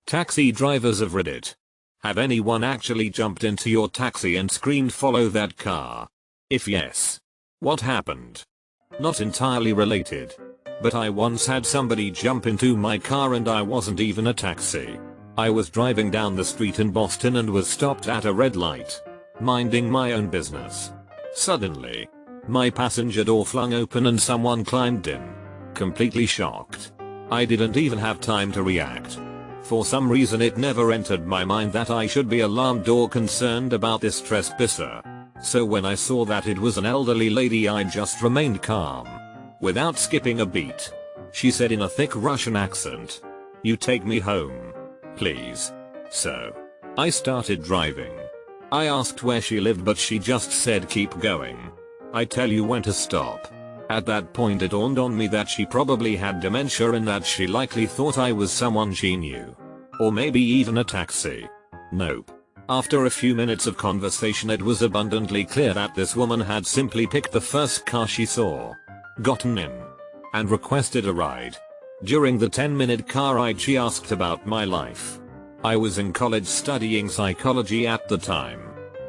Taxi drivers of Reddit. Have anyone actually jumped into your taxi and screamed follow that car? If yes, what happened? Not entirely related, but I once had somebody jump into my car and I wasn't even a taxi. I was driving down the street in Boston and was stopped at a red light, minding my own business. Suddenly, my passenger door flung open and someone climbed in. Completely shocked. I didn't even have time to react. For some reason it never entered my mind that I should be alarmed or concerned about this trespasser. So when I saw that it was an elderly lady, I just remained calm. Without skipping a beat, she said in a thick Russian accent, "You take me home, please." So I started driving. I asked where she lived but she just said keep going. I tell you when to stop. At that point it dawned on me that she probably had dementia and that she likely thought I was someone she knew. Or maybe even a taxi. Nope. After a few minutes of conversation it was abundantly clear that this woman had simply picked the first car she saw, gotten in, and requested a ride. During the 10-minute car ride she asked about my life. I was in college studying psychology at the time.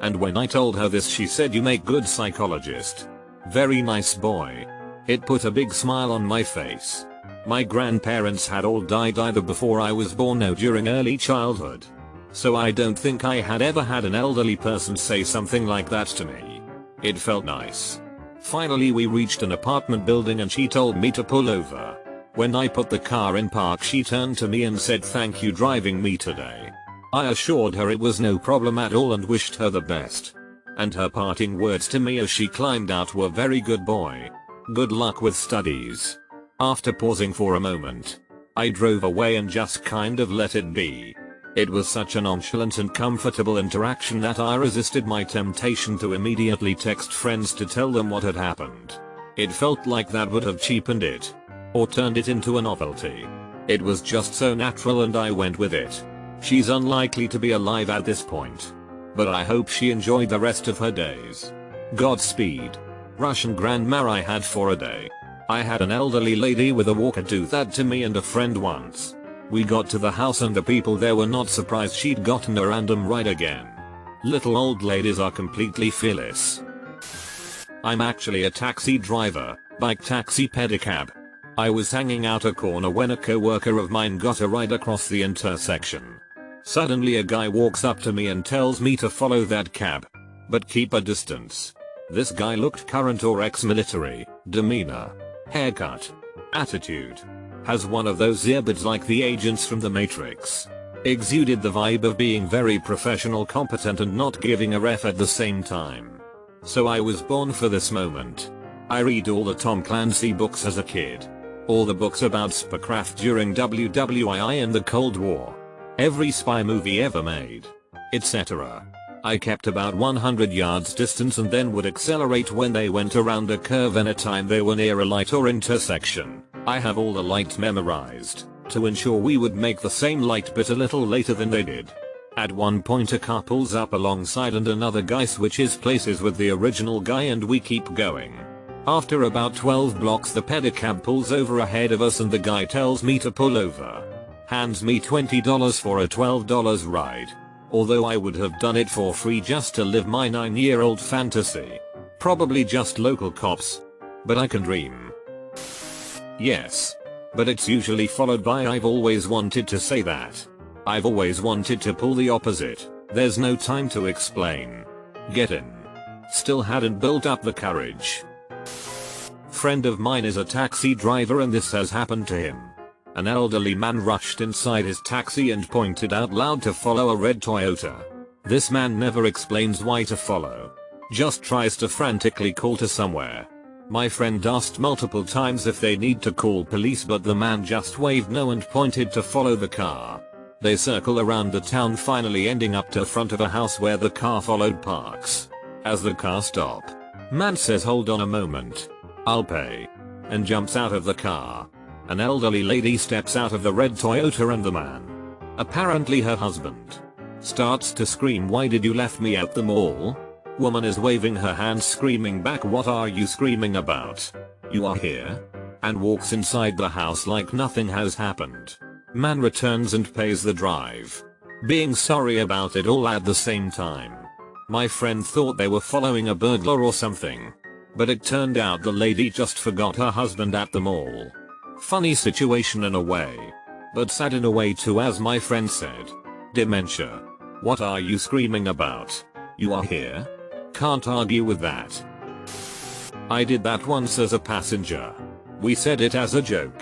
And when I told her this she said, "You make good psychologist. Very nice boy." It put a big smile on my face. My grandparents had all died either before I was born or during early childhood. So I don't think I had ever had an elderly person say something like that to me. It felt nice. Finally we reached an apartment building and she told me to pull over. When I put the car in park she turned to me and said, "Thank you driving me today." I assured her it was no problem at all and wished her the best. And her parting words to me as she climbed out were, "Very good boy. Good luck with studies." After pausing for a moment, I drove away and just kind of let it be. It was such a nonchalant and comfortable interaction that I resisted my temptation to immediately text friends to tell them what had happened. It felt like that would have cheapened it, or turned it into a novelty. It was just so natural and I went with it. She's unlikely to be alive at this point, but I hope she enjoyed the rest of her days. Godspeed. Russian grandma I had for a day. I had an elderly lady with a walker do that to me and a friend once. We got to the house and the people there were not surprised she'd gotten a random ride again. Little old ladies are completely fearless. I'm actually a taxi driver, bike taxi pedicab. I was hanging out a corner when a co-worker of mine got a ride across the intersection. Suddenly a guy walks up to me and tells me to follow that cab, but keep a distance. This guy looked current or ex-military, demeanor, haircut, attitude. Has one of those earbuds like the agents from the Matrix. Exuded the vibe of being very professional, competent and not giving a ref at the same time. So I was born for this moment. I read all the Tom Clancy books as a kid. All the books about spycraft during WWII and the Cold War. Every spy movie ever made, etc. I kept about 100 yards distance and then would accelerate when they went around a curve anytime they were near a light or intersection. I have all the lights memorized, to ensure we would make the same light but a little later than they did. At one point a car pulls up alongside and another guy switches places with the original guy and we keep going. After about 12 blocks the pedicab pulls over ahead of us and the guy tells me to pull over. Hands me $20 for a $12 ride. Although I would have done it for free just to live my 9-year-old fantasy. Probably just local cops. But I can dream. Yes. But it's usually followed by "I've always wanted to say that. I've always wanted to pull the opposite. There's no time to explain. Get in." Still hadn't built up the courage. Friend of mine is a taxi driver and this has happened to him. An elderly man rushed inside his taxi and pointed out loud to follow a red Toyota. This man never explains why to follow. Just tries to frantically call to somewhere. My friend asked multiple times if they need to call police but the man just waved no and pointed to follow the car. They circle around the town, finally ending up to front of a house where the car followed parks. As the car stop, man says, "Hold on a moment. I'll pay," and jumps out of the car. An elderly lady steps out of the red Toyota and the man, apparently her husband, starts to scream, "Why did you left me at the mall?" Woman is waving her hands screaming back, "What are you screaming about? You are here?" and walks inside the house like nothing has happened. Man returns and pays the drive, being sorry about it all at the same time. My friend thought they were following a burglar or something, but it turned out the lady just forgot her husband at the mall. Funny situation in a way, but sad in a way too, as my friend said. Dementia. What are you screaming about? You are here? Can't argue with that. I did that once as a passenger. We said it as a joke.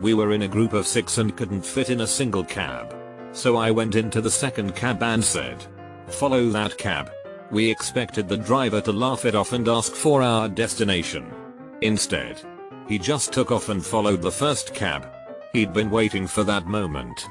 We were in a group of 6 and couldn't fit in a single cab. So I went into the second cab and said, "Follow that cab." We expected the driver to laugh it off and ask for our destination. Instead, he just took off and followed the first cab. He'd been waiting for that moment.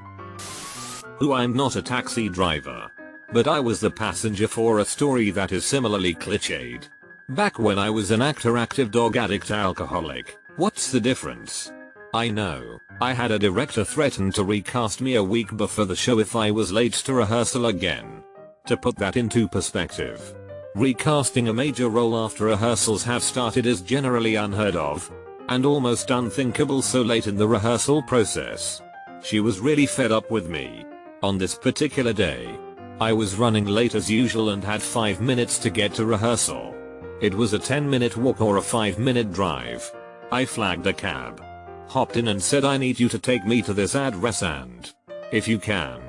I'm not a taxi driver, but I was the passenger for a story that is similarly cliched. Back when I was an active dog addict alcoholic. What's the difference? I know, I had a director threaten to recast me a week before the show if I was late to rehearsal again. To put that into perspective, recasting a major role after rehearsals have started is generally unheard of, and almost unthinkable so late in the rehearsal process. She was really fed up with me. On this particular day, I was running late as usual and had 5 minutes to get to rehearsal. It was a 10-minute walk or a 5-minute drive. I flagged a cab, hopped in and said, "I need you to take me to this address and, if you can,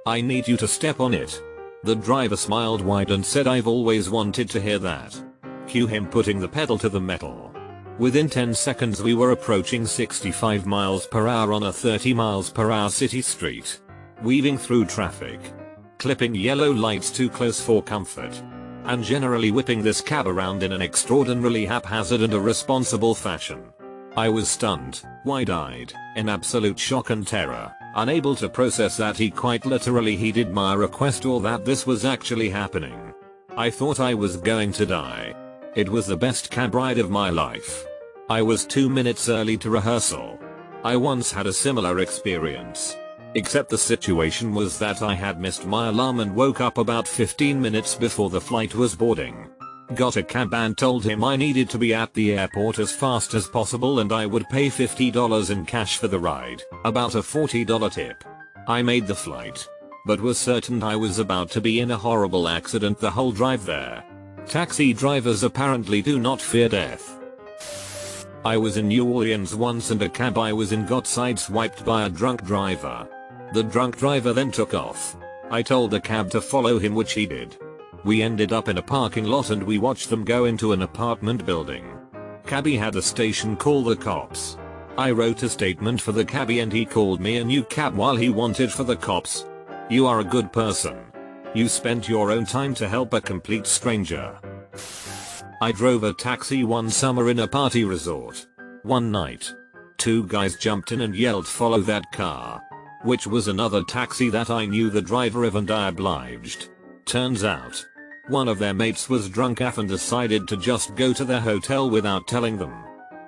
I need you to step on it." The driver smiled wide and said, "I've always wanted to hear that." Cue him putting the pedal to the metal. Within 10 seconds we were approaching 65 miles per hour on a 30 miles per hour city street, weaving through traffic, clipping yellow lights too close for comfort, and generally whipping this cab around in an extraordinarily haphazard and irresponsible fashion. I was stunned, wide-eyed, in absolute shock and terror, unable to process that he quite literally heeded my request or that this was actually happening. I thought I was going to die. It was the best cab ride of my life. I was 2 minutes early to rehearsal. I once had a similar experience, except the situation was that I had missed my alarm and woke up about 15 minutes before the flight was boarding. Got a cab and told him I needed to be at the airport as fast as possible and I would pay $50 in cash for the ride, about a $40 tip. I made the flight, but was certain I was about to be in a horrible accident the whole drive there. Taxi drivers apparently do not fear death. I was in New Orleans once and a cab I was in got sideswiped by a drunk driver. The drunk driver then took off. I told the cab to follow him, which he did. We ended up in a parking lot and we watched them go into an apartment building. Cabbie had a station call the cops. I wrote a statement for the cabbie and he called me a new cab while he wanted for the cops. You are a good person. You spent your own time to help a complete stranger. I drove a taxi one summer in a party resort. One night, 2 guys jumped in and yelled, "Follow that car," which was another taxi that I knew the driver of and I obliged. Turns out, one of their mates was drunk AF and decided to just go to their hotel without telling them.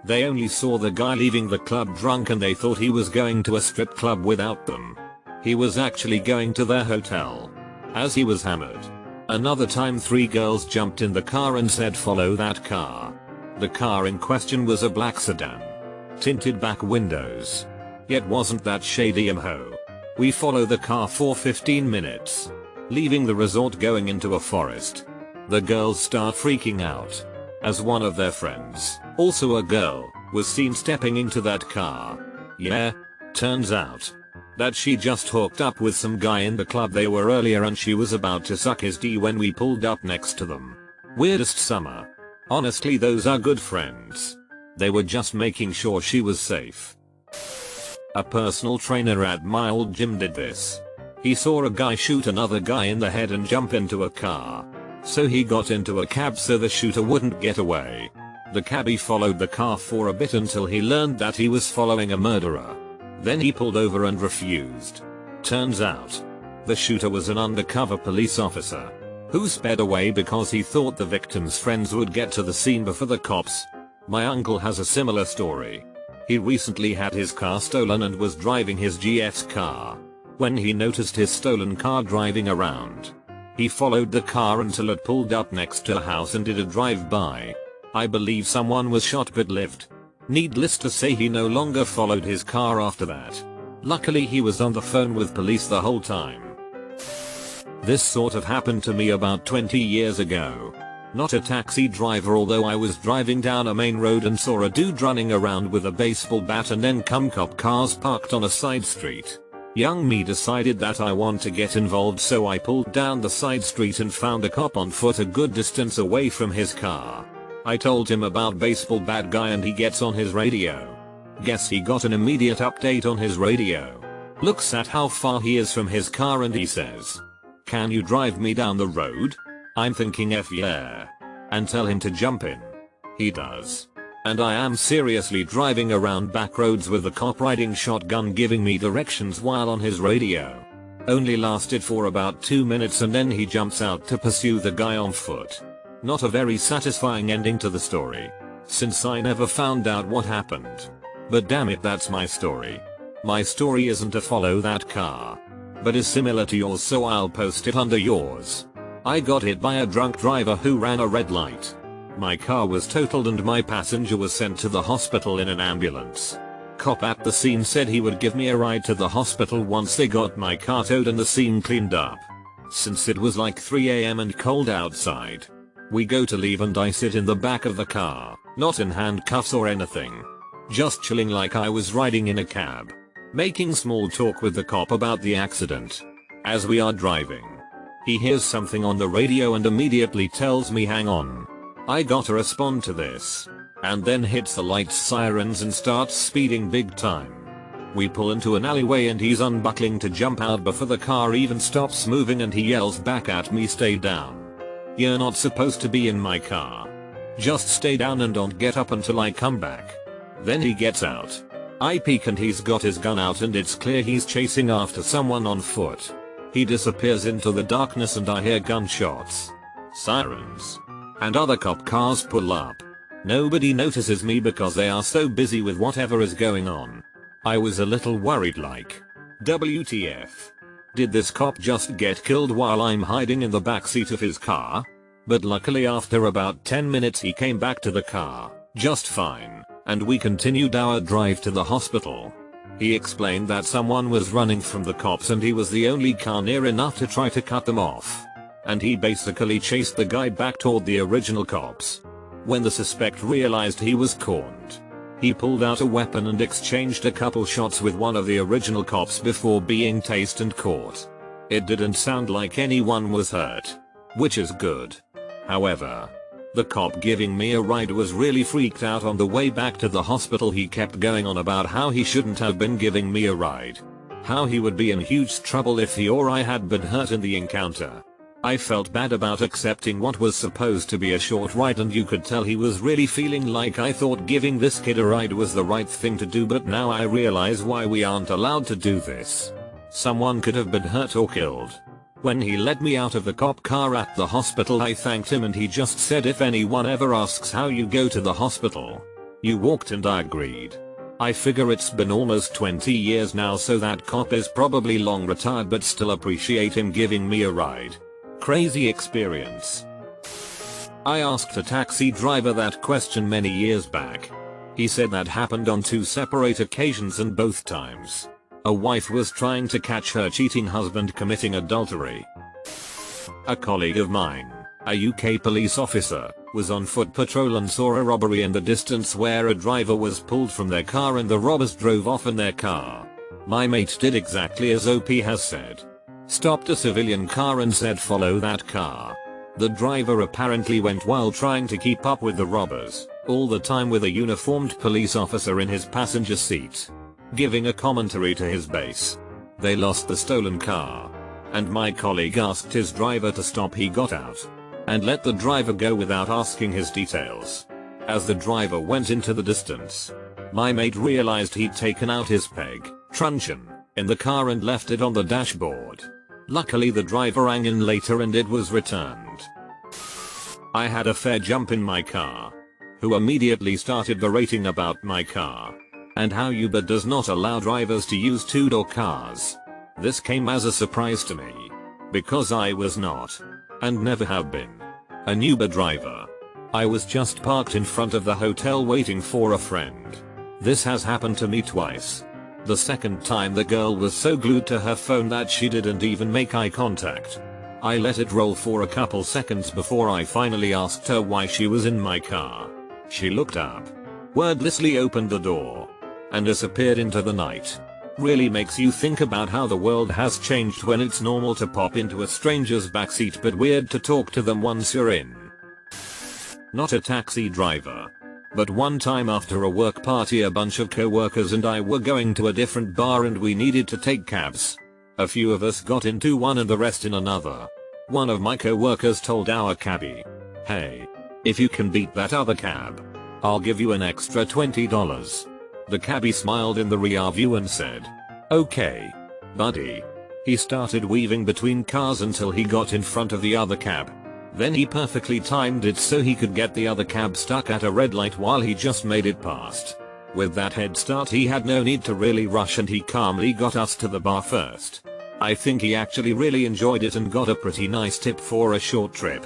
They only saw the guy leaving the club drunk and they thought he was going to a strip club without them. He was actually going to their hotel, as he was hammered. Another time 3 girls jumped in the car and said, "Follow that car." The car in question was a black sedan, tinted back windows. Yet wasn't that shady ho. We follow the car for 15 minutes. Leaving the resort going into a forest. The girls start freaking out, as one of their friends, also a girl, was seen stepping into that car. Yeah, turns out that she just hooked up with some guy in the club they were earlier and she was about to suck his D when we pulled up next to them. Weirdest summer. Honestly, those are good friends. They were just making sure she was safe. A personal trainer at my old gym did this. He saw a guy shoot another guy in the head and jump into a car. So he got into a cab so the shooter wouldn't get away. The cabbie followed the car for a bit until he learned that he was following a murderer. Then he pulled over and refused. Turns out, the shooter was an undercover police officer, who sped away because he thought the victim's friends would get to the scene before the cops. My uncle has a similar story. He recently had his car stolen and was driving his GS car. When he noticed his stolen car driving around, he followed the car until it pulled up next to a house and did a drive-by. I believe someone was shot but lived. Needless to say, he no longer followed his car after that. Luckily he was on the phone with police the whole time. This sort of happened to me about 20 years ago. Not a taxi driver, although I was driving down a main road and saw a dude running around with a baseball bat and then cop cars parked on a side street. Young me decided that I want to get involved, so I pulled down the side street and found a cop on foot a good distance away from his car. I told him about baseball bat guy and he gets on his radio. Guess he got an immediate update on his radio. Looks at how far he is from his car and he says, "Can you drive me down the road?" I'm thinking F yeah. And tell him to jump in. He does. And I am seriously driving around back roads with the cop riding shotgun giving me directions while on his radio. Only lasted for about 2 minutes and then he jumps out to pursue the guy on foot. Not a very satisfying ending to the story, since I never found out what happened. But damn it, that's my story. My story isn't to follow that car, but is similar to yours, so I'll post it under yours. I got hit by a drunk driver who ran a red light. My car was totaled and my passenger was sent to the hospital in an ambulance. Cop at the scene said he would give me a ride to the hospital once they got my car towed and the scene cleaned up. Since it was like 3 AM and cold outside, we go to leave and I sit in the back of the car, not in handcuffs or anything. Just chilling like I was riding in a cab. Making small talk with the cop about the accident. As we are driving, he hears something on the radio and immediately tells me hang on. I gotta respond to this. And then hits the lights, sirens and starts speeding big time. We pull into an alleyway and he's unbuckling to jump out before the car even stops moving and he yells back at me, "Stay down. You're not supposed to be in my car. Just stay down and don't get up until I come back." Then he gets out. I peek and he's got his gun out and it's clear he's chasing after someone on foot. He disappears into the darkness and I hear gunshots, sirens, and other cop cars pull up. Nobody notices me because they are so busy with whatever is going on. I was a little worried, like, WTF? Did this cop just get killed while I'm hiding in the backseat of his car? But luckily after about 10 minutes he came back to the car, just fine, and we continued our drive to the hospital. He explained that someone was running from the cops and he was the only car near enough to try to cut them off. And he basically chased the guy back toward the original cops. When the suspect realized he was cornered, he pulled out a weapon and exchanged a couple shots with one of the original cops before being tased and caught. It didn't sound like anyone was hurt, which is good. However, the cop giving me a ride was really freaked out on the way back to the hospital. He kept going on about how he shouldn't have been giving me a ride. How he would be in huge trouble if he or I had been hurt in the encounter. I felt bad about accepting what was supposed to be a short ride, and you could tell he was really feeling like I thought giving this kid a ride was the right thing to do, but now I realize why we aren't allowed to do this. Someone could have been hurt or killed. When he let me out of the cop car at the hospital, I thanked him and he just said, "If anyone ever asks how you go to the hospital, you walked," and I agreed. I figure it's been almost 20 years now, so that cop is probably long retired, but still appreciate him giving me a ride. Crazy experience. I asked a taxi driver that question many years back. He said that happened on 2 separate occasions, and both times, a wife was trying to catch her cheating husband committing adultery. A colleague of mine, a UK police officer, was on foot patrol and saw a robbery in the distance where a driver was pulled from their car and the robbers drove off in their car. My mate did exactly as OP has said. Stopped a civilian car and said follow that car. The driver apparently went while trying to keep up with the robbers, all the time with a uniformed police officer in his passenger seat, giving a commentary to his base. They lost the stolen car, and my colleague asked his driver to stop. He got out and let the driver go without asking his details. As the driver went into the distance, my mate realized he'd taken out his peg, truncheon, in the car and left it on the dashboard. Luckily the driver rang in later and it was returned. I had a fare jump in my car, who immediately started berating about my car and how Uber does not allow drivers to use two-door cars. This came as a surprise to me, because I was not, and never have been, an Uber driver. I was just parked in front of the hotel waiting for a friend. This has happened to me twice. The second time the girl was so glued to her phone that she didn't even make eye contact. I let it roll for a couple seconds before I finally asked her why she was in my car. She looked up, wordlessly opened the door, and disappeared into the night. Really makes you think about how the world has changed when it's normal to pop into a stranger's backseat but weird to talk to them once you're in. Not a taxi driver. But one time after a work party a bunch of co-workers and I were going to a different bar and we needed to take cabs. A few of us got into one and the rest in another. One of my co-workers told our cabbie, "Hey, if you can beat that other cab, I'll give you an extra $20. The cabbie smiled in the rear view and said, "Okay, buddy." He started weaving between cars until he got in front of the other cab. Then he perfectly timed it so he could get the other cab stuck at a red light while he just made it past. With that head start he had no need to really rush and he calmly got us to the bar first. I think he actually really enjoyed it and got a pretty nice tip for a short trip.